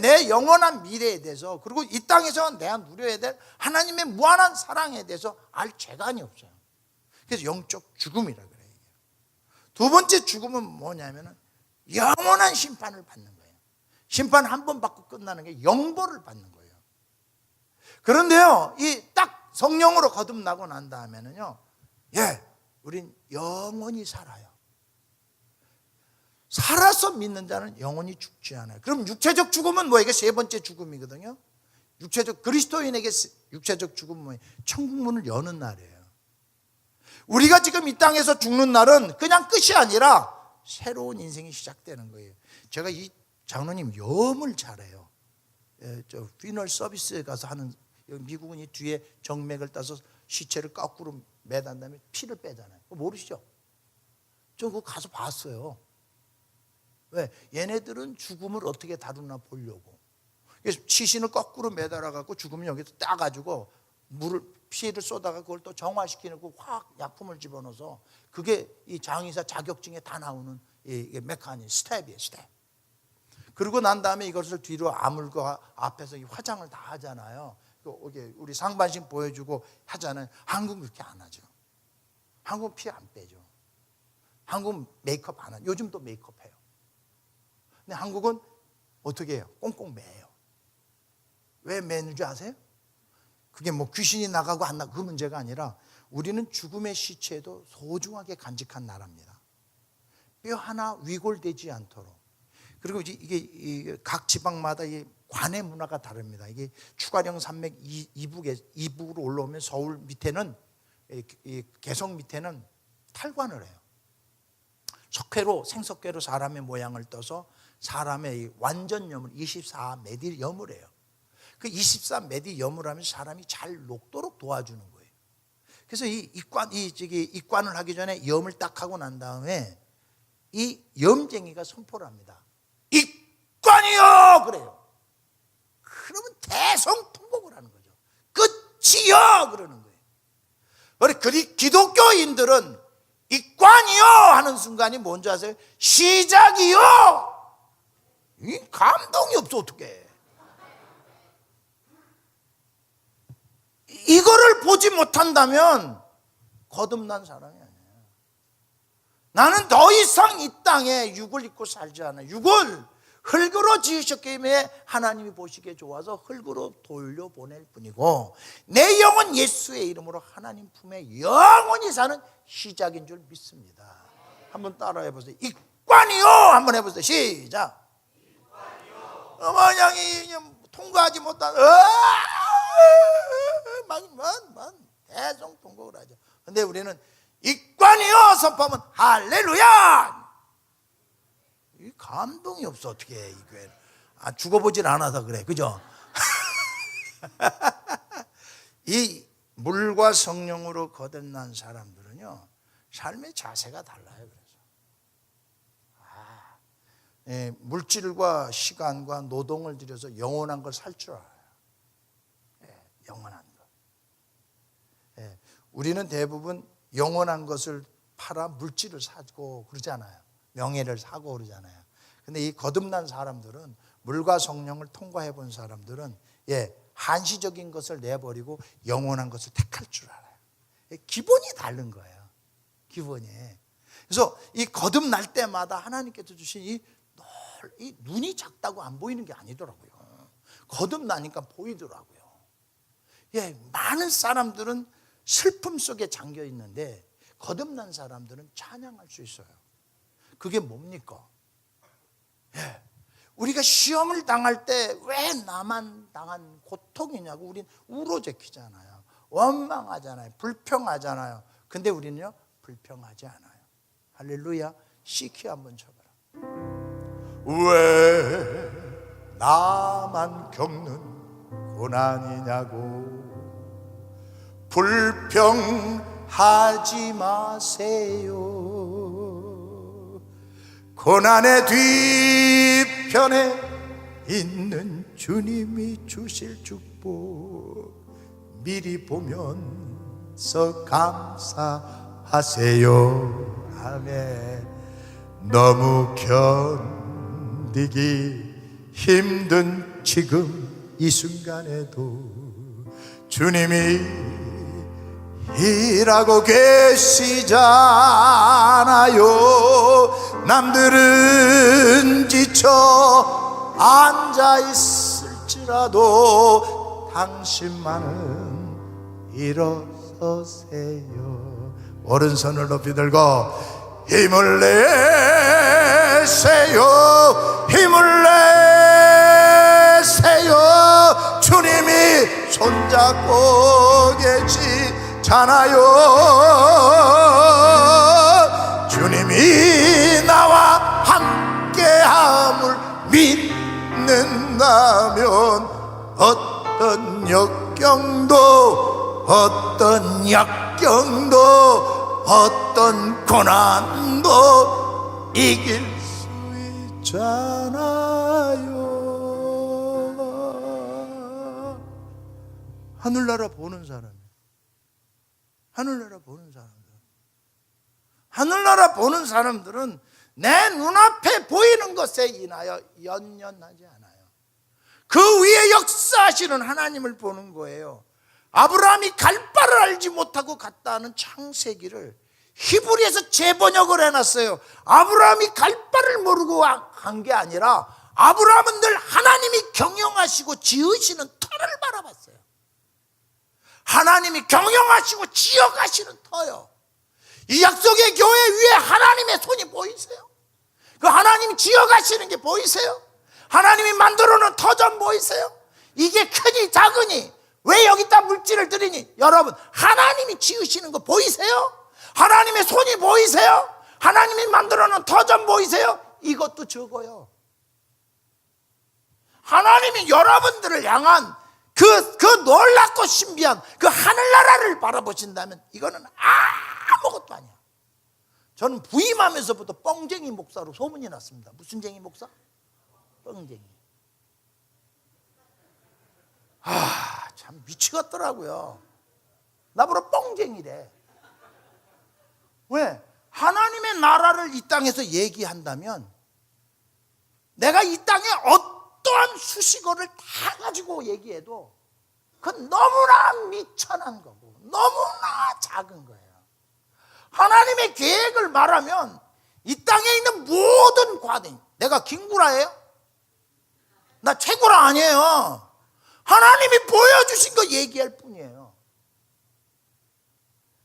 내 영원한 미래에 대해서, 그리고 이 땅에서 내가 누려야 될 하나님의 무한한 사랑에 대해서 알 재간이 없어요. 그래서 영적 죽음이라 그래요. 두 번째 죽음은 뭐냐면은 영원한 심판을 받는 거예요. 심판 한 번 받고 끝나는 게 영벌을 받는 거예요. 그런데요, 이 딱 성령으로 거듭나고 난 다음에는요, 우린 영원히 살아요. 살아서 믿는 자는 영원히 죽지 않아요. 그럼 육체적 죽음은 뭐예요? 이게 세 번째 죽음이거든요. 그리스도인에게 육체적 죽음은 뭐예요? 천국 문을 여는 날이에요. 우리가 지금 이 땅에서 죽는 날은 그냥 끝이 아니라 새로운 인생이 시작되는 거예요. 제가 이 장로님 염을 잘해요. 저 피널 서비스에 가서 하는, 미국은 이 뒤에 정맥을 따서 시체를 거꾸로 매단 다음에 피를 빼잖아요. 모르시죠? 저 그거 가서 봤어요. 왜? 얘네들은 죽음을 어떻게 다루나 보려고. 그래서 시신을 거꾸로 매달아 갖고 죽으면 여기서 따가지고 물을 피를 쏟아가 그걸 또 정화시키고 확 약품을 집어넣어서 그게 이 장의사 자격증에 다 나오는 이 메커니즘 스텝이에요, 스텝. 그러고 난 다음에 이것을 뒤로 아물고 앞에서 이 화장을 다 하잖아요. 우리 상반신 보여주고 하잖아요. 한국은 그렇게 안 하죠. 한국은 피 안 빼죠. 한국은 메이크업 안 하죠. 요즘도 메이크업 해요. 근데 한국은 어떻게 해요? 꽁꽁 매요. 왜 매는지 아세요? 그게 뭐 귀신이 나가고 안 나가고 그 문제가 아니라 우리는 죽음의 시체도 소중하게 간직한 나라입니다. 뼈 하나 위골되지 않도록. 그리고 이게 각 지방마다 이 관의 문화가 다릅니다. 이게 추가령 산맥 이북으로 올라오면 서울 밑에는 이 개성 밑에는 탈관을 해요. 석회로 생석회로 사람의 모양을 떠서 사람의 완전 염을 24메디 염을 해요. 그 24메디 염을 하면서 사람이 잘 녹도록 도와주는 거예요. 그래서 이 입관을 하기 전에 염을 딱 하고 난 다음에 이 염쟁이가 선포를 합니다. 입관이요! 그래요. 그러면 대성통곡을 하는 거죠. 끝이요! 그러는 거예요. 우리 기독교인들은 입관이요! 하는 순간이 뭔지 아세요? 시작이요! 이 감동이 없어 어떡해. 이거를 보지 못한다면 거듭난 사람이 아니에요. 나는 더 이상 이 땅에 육을 입고 살지 않아요. 육을 흙으로 지으셨기 때문에 하나님이 보시기에 좋아서 흙으로 돌려보낼 뿐이고 내 영은 예수의 이름으로 하나님 품에 영원히 사는 시작인 줄 믿습니다. 한번 따라해 보세요. 입관이요! 한번 해보세요. 시작. 만약에 통과하지 못한 대성통곡을 하죠. 근데 우리는 입관이요! 선포하면 할렐루야! 이 감동이 없어 어떻게 해, 이 교회는. 죽어보질 않아서 그래, 그죠? 이 물과 성령으로 거듭난 사람들은요 삶의 자세가 달라요. 그래서 물질과 시간과 노동을 들여서 영원한 걸 살 줄 알아요. 영원한 것. 우리는 대부분 영원한 것을 팔아 물질을 사고 그러잖아요. 명예를 사고 그러잖아요. 근데 이 거듭난 사람들은 물과 성령을 통과해 본 사람들은 한시적인 것을 내버리고 영원한 것을 택할 줄 알아요. 기본이 다른 거예요. 기본이. 그래서 이 거듭날 때마다 하나님께서 주신 이 눈이 작다고 안 보이는 게 아니더라고요. 거듭나니까 보이더라고요. 많은 사람들은 슬픔 속에 잠겨 있는데 거듭난 사람들은 찬양할 수 있어요. 그게 뭡니까? 우리가 시험을 당할 때 왜 나만 당한 고통이냐고 우린 우로제키잖아요. 원망하잖아요. 불평하잖아요. 근데 우리는요 불평하지 않아요. 할렐루야. 시키 한번 쳐봐라. 왜 나만 겪는 고난이냐고 불평하지 마세요. 고난의 뒤편에 있는 주님이 주실 축복 미리 보면서 감사하세요. 아멘. 너무 견디기 힘든 지금 이 순간에도 주님이 일하고 계시잖아요. 남들은 지쳐 앉아있을지라도 당신만은 일어서세요. 오른손을 높이 들고 힘을 내세요. 힘을 내세요. 주님이 손잡고 계시잖아요. 주님이 나와 함께함을 믿는다면 어떤 역경도 어떤 약경도 어떤 고난도 이길 수 있잖아요. 하늘나라 보는 사람이에요. 하늘나라 보는 사람들. 하늘나라 보는 사람들은 내 눈앞에 보이는 것에 인하여 연연하지 않아요. 그 위에 역사하시는 하나님을 보는 거예요. 아브라함이 갈 바를 알지 못하고 갔다 하는 창세기를 히브리에서 재번역을 해놨어요. 아브라함이 갈 바를 모르고 간 게 아니라 아브라함은 늘 하나님이 경영하시고 지으시는 터를 바라봤어요. 하나님이 경영하시고 지어가시는 터요. 이 약속의 교회 위에 하나님의 손이 보이세요? 그 하나님이 지어가시는 게 보이세요? 하나님이 만들어 놓은 터 좀 보이세요? 이게 크니 작으니 왜 여기다 물질을 들이니? 여러분, 하나님이 지으시는 거 보이세요? 하나님의 손이 보이세요? 하나님이 만들어 놓은 터 좀 보이세요? 이것도 적어요. 하나님이 여러분들을 향한 그 놀랍고 신비한 그 하늘나라를 바라보신다면 이거는 아무것도 아니야. 저는 부임하면서부터 뻥쟁이 목사로 소문이 났습니다. 무슨 쟁이 목사? 뻥쟁이. 참 미치겠더라고요. 나보러 뻥쟁이래. 왜? 하나님의 나라를 이 땅에서 얘기한다면 내가 이 땅에 어떠한 수식어를 다 가지고 얘기해도 그건 너무나 미천한 거고 너무나 작은 거예요. 하나님의 계획을 말하면 이 땅에 있는 모든 과정, 내가 김구라예요? 나 최고라 아니에요. 하나님이 보여주신 거 얘기할 뿐이에요.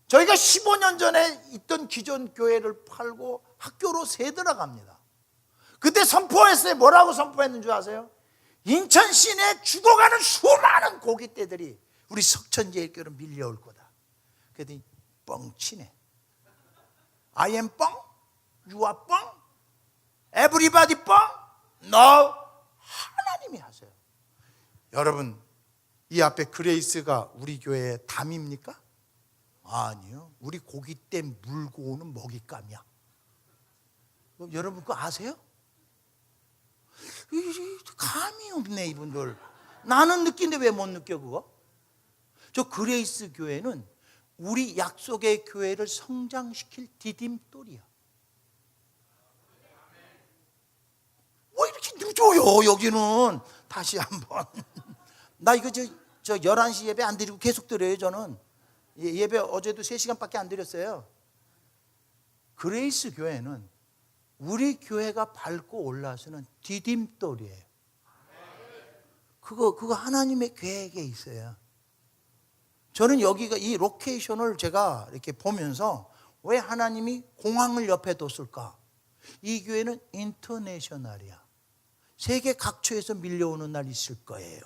저희가 15년 전에 있던 기존 교회를 팔고 학교로 새 들어갑니다. 그때 선포했어요. 뭐라고 선포했는 줄 아세요? 인천 시내에 죽어가는 수많은 고깃대들이 우리 석천제일교회로 밀려올 거다. 그랬더니 뻥치네. I am 뻥? You are 뻥? Everybody 뻥? No. 하나님이 하세요. 여러분, 이 앞에 그레이스가 우리 교회의 담입니까? 아니요. 우리 고깃대 물고 오는 먹잇감이야. 여러분 그거 아세요? 감이 없네 이분들. 나는 느끼는데 왜 못 느껴 그거? 저 그레이스 교회는 우리 약속의 교회를 성장시킬 디딤돌이야. 왜 이렇게 늦어요 여기는. 다시 한번. 나 이거 저 11시 예배 안 드리고 계속 드려요 저는. 예배 어제도 3시간밖에 안 드렸어요. 그레이스 교회는 우리 교회가 밟고 올라서는 디딤돌이에요. 그거 하나님의 계획에 있어요. 저는 여기가 이 로케이션을 제가 이렇게 보면서 왜 하나님이 공항을 옆에 뒀을까? 이 교회는 인터내셔널이야. 세계 각처에서 밀려오는 날 있을 거예요.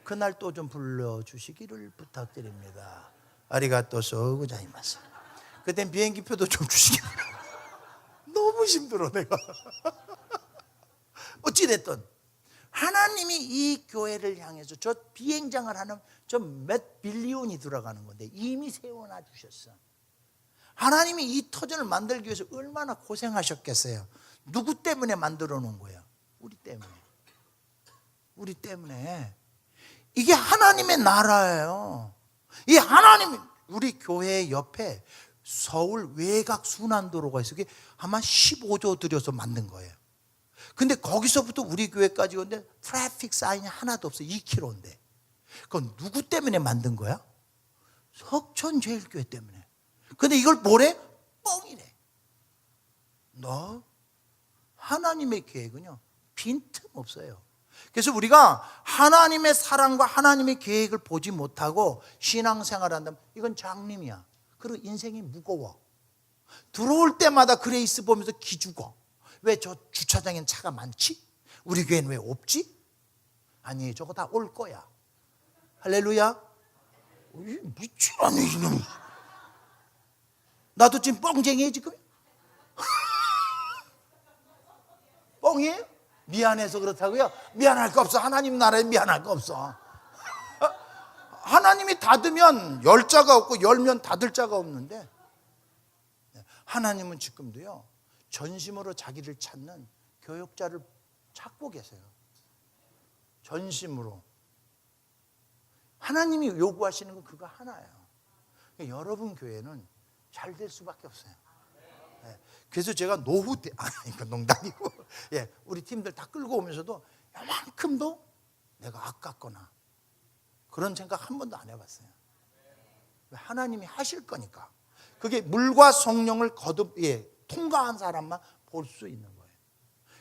그날 또 좀 불러주시기를 부탁드립니다. 아리가또소 고자이마스. 그땐 비행기표도 좀 주시기 바랍니다. 너무 힘들어 내가. 어찌됐든 하나님이 이 교회를 향해서 저 비행장을 하는 저 몇 빌리온이 들어가는 건데 이미 세워놔 주셨어. 하나님이 이 터전을 만들기 위해서 얼마나 고생하셨겠어요. 누구 때문에 만들어 놓은 거예요? 우리 때문에. 우리 때문에. 이게 하나님의 나라예요. 이 하나님, 우리 교회 옆에 서울 외곽 순환도로가 있어. 그게 아마 15조 들여서 만든 거예요. 근데 거기서부터 우리 교회까지 오는데 트래픽 사인이 하나도 없어. 2km인데. 그건 누구 때문에 만든 거야? 석천제일교회 때문에. 근데 이걸 뭐래? 뻥이래. 너 하나님의 계획은요 빈틈없어요. 그래서 우리가 하나님의 사랑과 하나님의 계획을 보지 못하고 신앙생활을 한다면 이건 장님이야. 그리고 인생이 무거워. 들어올 때마다 그레이스 보면서 기죽어. 왜 저 주차장엔 차가 많지? 우리 교회는 왜 없지? 아니 저거 다 올 거야. 할렐루야. 미치라네 이놈. 나도 지금 뻥쟁이에 지금. 뻥이에요? 미안해서 그렇다고요? 미안할 거 없어. 하나님 나라에 미안할 거 없어. 하나님이 닫으면 열 자가 없고 열면 닫을 자가 없는데 하나님은 지금도요 전심으로 자기를 찾는 교역자를 찾고 계세요. 전심으로. 하나님이 요구하시는 건 그거 하나예요. 여러분 교회는 잘 될 수밖에 없어요. 그래서 제가 노후 때, 이거 농담이고, 우리 팀들 다 끌고 오면서도 요만큼도 내가 아깝거나 그런 생각 한 번도 안 해봤어요. 하나님이 하실 거니까. 그게 물과 성령을 통과한 사람만 볼 수 있는 거예요.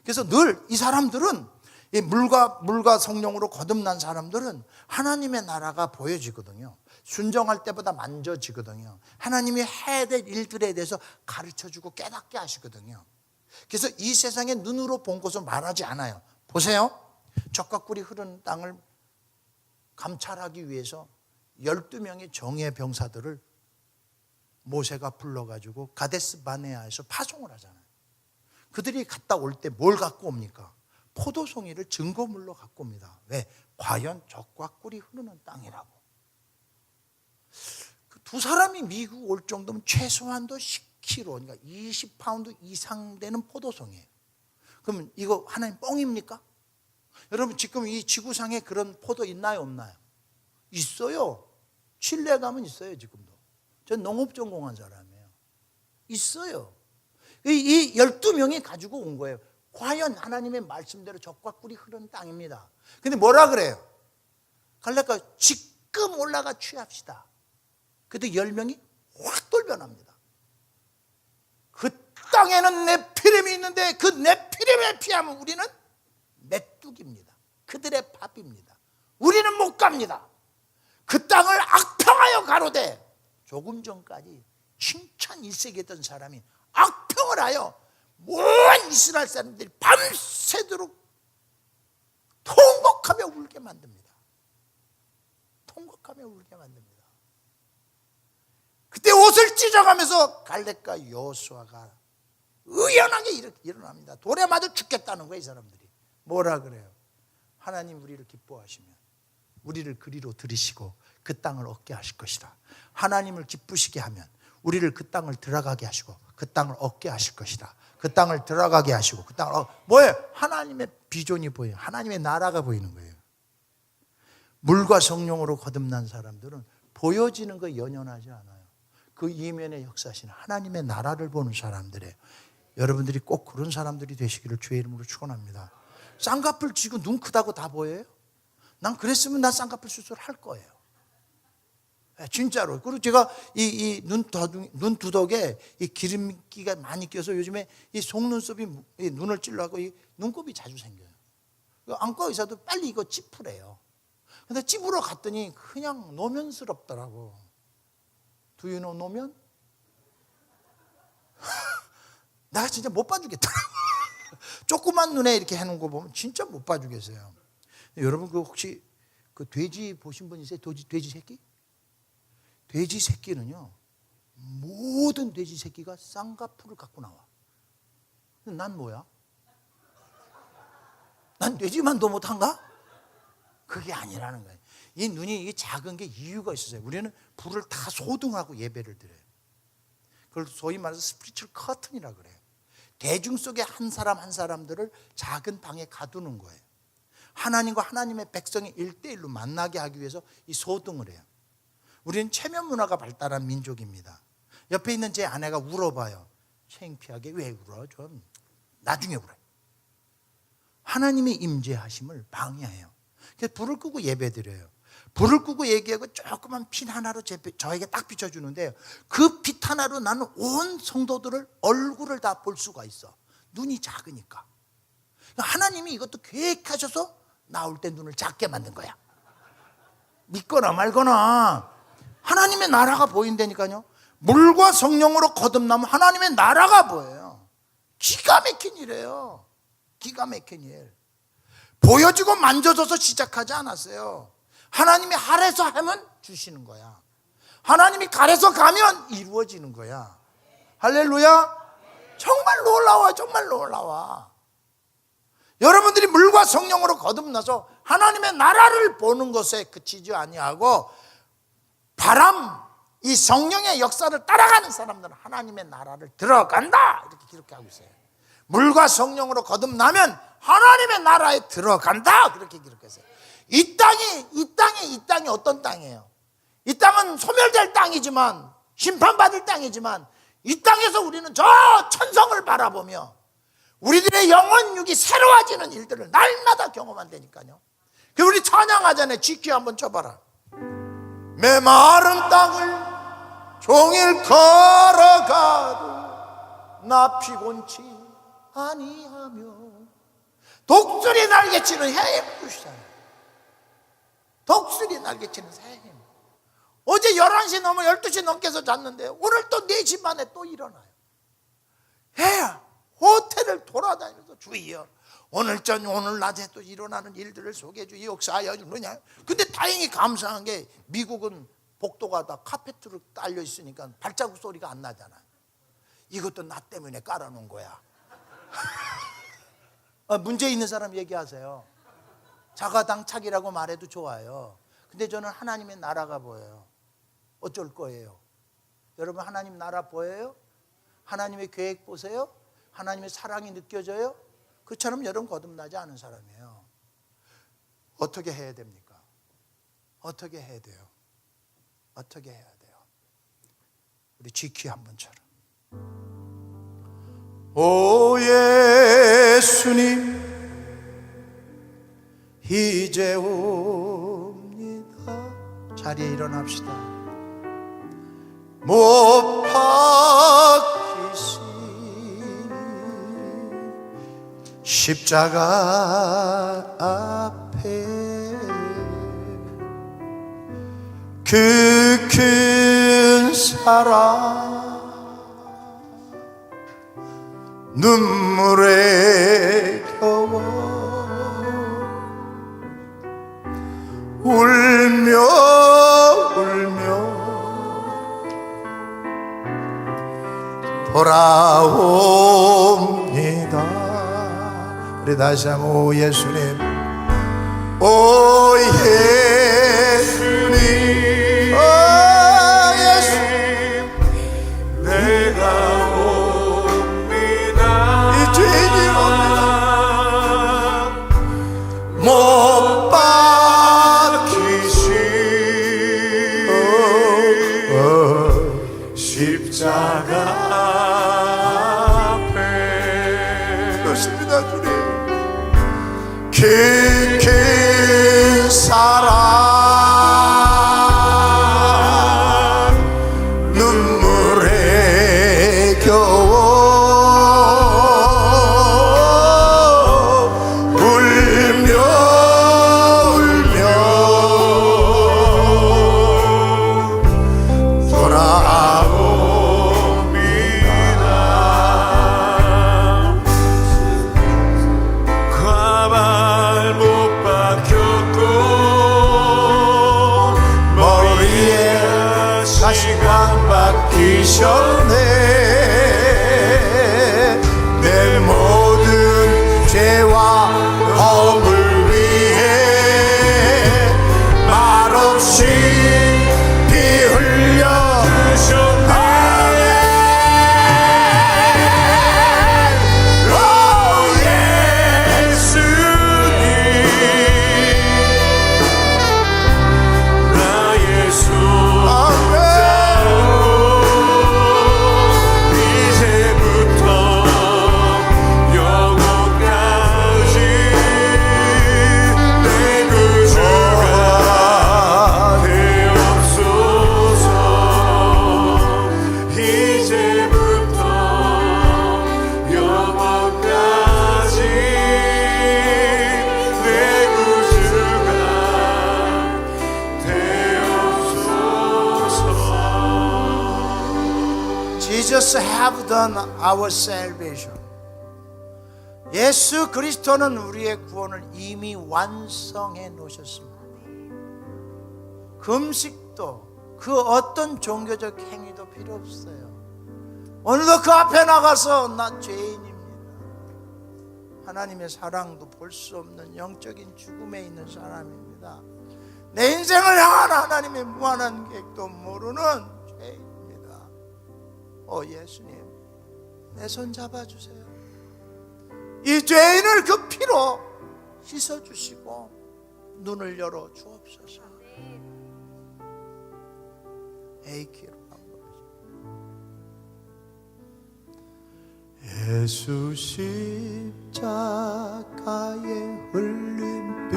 그래서 늘 이 사람들은 이 물과 성령으로 거듭난 사람들은 하나님의 나라가 보여지거든요. 순종할 때보다 만져지거든요. 하나님이 해야 될 일들에 대해서 가르쳐주고 깨닫게 하시거든요. 그래서 이 세상에 눈으로 본 것을 말하지 않아요. 보세요. 젖과 꿀이 흐르는 땅을 감찰하기 위해서 12명의 정예 병사들을 모세가 불러가지고 가데스 바네아에서 파송을 하잖아요. 그들이 갔다 올 때 뭘 갖고 옵니까? 포도송이를 증거물로 갖고 옵니다. 왜? 과연 젖과 꿀이 흐르는 땅이라고. 그 두 사람이 미국 올 정도면 최소한도 10kg, 그러니까 20파운드 이상 되는 포도송이에요. 그러면 이거 하나님 뻥입니까? 여러분 지금 이 지구상에 그런 포도 있나요, 없나요? 있어요. 칠레 가면 있어요, 지금도. 전 농업 전공한 사람이에요. 있어요. 이 12명이 가지고 온 거예요. 과연 하나님의 말씀대로 젖과 꿀이 흐르는 땅입니다. 근데 뭐라 그래요? 갈래까 지금 올라가 취합시다. 그때 10명이 확 돌변합니다. 그 땅에는 네피림이 있는데 그 네피림에 피하면 우리는 메뚜기입니다. 그들의 밥입니다. 우리는 못 갑니다. 그 땅을 악평하여 가로되, 조금 전까지 칭찬 일색이었던 사람이 악평을 하여 온 이스라엘 사람들이 밤새도록 통곡하며 울게 만듭니다. 통곡하며 울게 만듭니다. 그때 옷을 찢어가면서 갈렙과 여호수아가 의연하게 일어납니다. 돌에 맞아 죽겠다는 거예요. 이 사람들이 뭐라 그래요? 하나님 우리를 기뻐하시면 우리를 그리로 들이시고 그 땅을 얻게 하실 것이다. 하나님을 기쁘시게 하면 우리를 그 땅을 들어가게 하시고 그 땅을 얻게 하실 것이다. 그 땅을 들어가게 하시고 그 땅을 뭐예요? 하나님의 비전이 보여요. 하나님의 나라가 보이는 거예요. 물과 성령으로 거듭난 사람들은 보여지는 거 연연하지 않아요. 그 이면에 역사하시는 하나님의 나라를 보는 사람들이에요. 여러분들이 꼭 그런 사람들이 되시기를 주의 이름으로 축원합니다. 쌍꺼풀 쥐고 눈 크다고 다 보여요? 난 그랬으면 난 쌍꺼풀 수술 할 거예요. 진짜로. 그리고 제가 이 눈 두덕에 이 기름기가 많이 껴서 요즘에 이 속눈썹이 눈을 찔러갖고 이 눈곱이 자주 생겨요. 안과 의사도 빨리 이거 찝으래요. 근데 찝으러 갔더니 그냥 노면스럽더라고. Do you know 노면? 나 진짜 못 봐주겠더라고. 조그만 눈에 이렇게 해놓은 거 보면 진짜 못 봐주겠어요. 여러분 그 혹시 그 돼지 보신 분 있어요? 돼지 새끼? 돼지 새끼는요, 모든 돼지 새끼가 쌍꺼풀을 갖고 나와. 난 뭐야? 난 돼지만도 못한가? 그게 아니라는 거예요. 이 눈이 작은 게 이유가 있어요. 우리는 불을 다 소등하고 예배를 드려요. 그걸 소위 말해서 스피리추얼 커튼이라고 그래요. 대중 속에 한 사람 한 사람들을 작은 방에 가두는 거예요. 하나님과 하나님의 백성이 1대1로 만나게 하기 위해서 이 소등을 해요. 우리는 체면 문화가 발달한 민족입니다. 옆에 있는 제 아내가 울어봐요. 창피하게. 왜 울어? 좀 나중에 울어요. 하나님의 임재하심을 방해해요. 그래서 불을 끄고 예배드려요. 불을 끄고 얘기하고 조그만 빛 하나로 저에게 딱 비춰주는데요, 그 빛 하나로 나는 온 성도들을 얼굴을 다 볼 수가 있어. 눈이 작으니까. 하나님이 이것도 계획하셔서 나올 때 눈을 작게 만든 거야. 믿거나 말거나 하나님의 나라가 보인다니까요. 물과 성령으로 거듭나면 하나님의 나라가 보여요. 기가 막힌 일이에요. 기가 막힌 일. 보여지고 만져져서 시작하지 않았어요. 하나님이 하래서 하면 주시는 거야. 하나님이 가래서 가면 이루어지는 거야. 할렐루야. 정말 놀라워요. 정말 놀라워. 여러분들이 물과 성령으로 거듭나서 하나님의 나라를 보는 것에 그치지 아니하고 바람, 이 성령의 역사를 따라가는 사람들은 하나님의 나라를 들어간다, 이렇게 기록하고 있어요. 물과 성령으로 거듭나면 하나님의 나라에 들어간다, 그렇게 기록했어요. 이 땅이 어떤 땅이에요? 이 땅은 소멸될 땅이지만, 심판받을 땅이지만, 이 땅에서 우리는 저 천성을 바라보며 우리들의 영혼육이 새로워지는 일들을 날마다 경험한다니까요. 그래서 우리 찬양하잖아요. GQ 한번 쳐봐라. 메마른 땅을 종일 걸어가도 나 피곤치 아니하며 독수리 날개치는 해임 부시잖아요. 독수리 날개치는 해임. 어제 11시 넘어 12시 넘게서 잤는데 오늘 또 4시 반에 또 일어나요. 호텔을 돌아다니면서 주여 오늘 낮에 또 일어나는 일들을 소개해 주 역사하여 주느냐. 근데 다행히 감사한 게 미국은 복도가 다 카페트로 깔려 있으니까 발자국 소리가 안 나잖아요. 이것도 나 때문에 깔아놓은 거야. 문제 있는 사람 얘기하세요. 자가당착이라고 말해도 좋아요. 근데 저는 하나님의 나라가 보여요. 어쩔 거예요? 여러분 하나님 나라 보여요? 하나님의 계획 보세요? 하나님의 사랑이 느껴져요? 그처럼 여러분 거듭나지 않은 사람이에요. 어떻게 해야 됩니까? 어떻게 해야 돼요? 어떻게 해야 돼요? 우리 GQ 한번처럼. 오 예수님 이제 옵니다. 자리에 일어납시다. 못 박히신 십자가 앞에 그 큰 사랑 눈물에 겨워 울며 돌아옵니다. 우리 다시 한번 오 예수님 오 예수님 오 예수님 내가 옵니다. 이 죄인이 옵니다. 못 박히신 십자가 앞에 그렇습니다 주님. 큰 사랑 눈물에 겨워 울며 돌아옵니다. 과발 못 박혔고 머리에 가시광 박히셨네. 내 모든 죄와 허물 위해 말없이 피 흘려 주셨네. 오 예수님 나의 손잡고 이제부터 영원까지 내 구주가 되옵소서. 이제부터 영원까지 내 구주가 되옵소서. Jesus have done our salvation. 예수 그리스도는 우리의 구원을 이미 완성해 놓으셨습니다. 금식도 그 어떤 종교적 행위도 필요 없어요. 오늘도 그 앞에 나가서 나 죄인입니다. 하나님의 사랑도 볼 수 없는 영적인 죽음에 있는 사람입니다. 내 인생을 향한 하나님의 무한한 계획도 모르는 죄인입니다. 오 예수님 내 손 잡아주세요. 이 죄인을 그 피로 씻어주시고 눈을 열어 주옵소서. 에이키로 예수 십자가에 흘린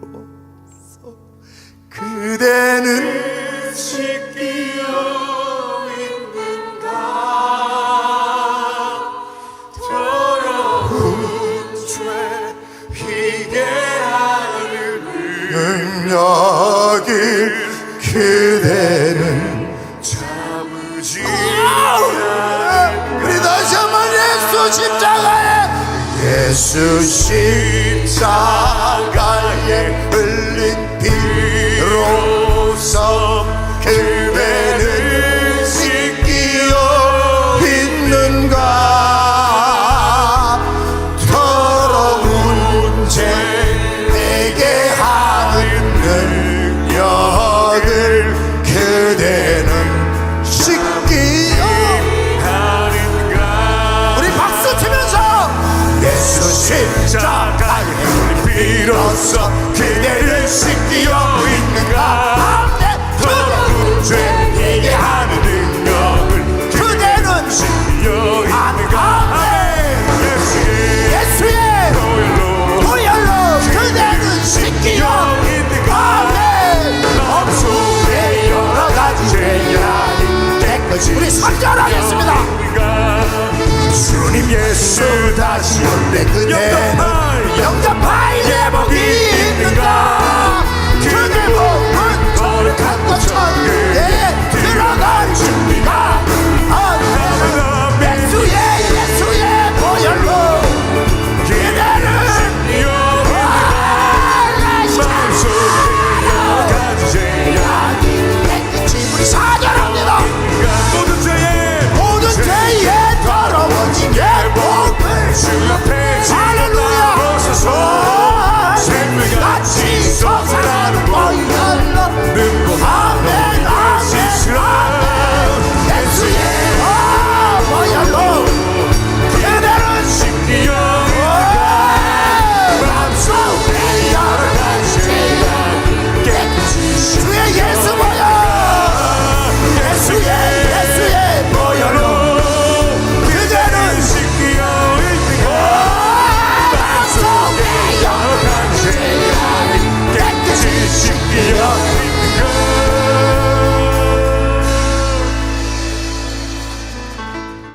피로써 그대는 씻기어 있는가 더러운 죄 희게하는 능력을 그대는 참으지 우리 다시 한번 예수 십자가에 예수 십자가에 흘린 피로써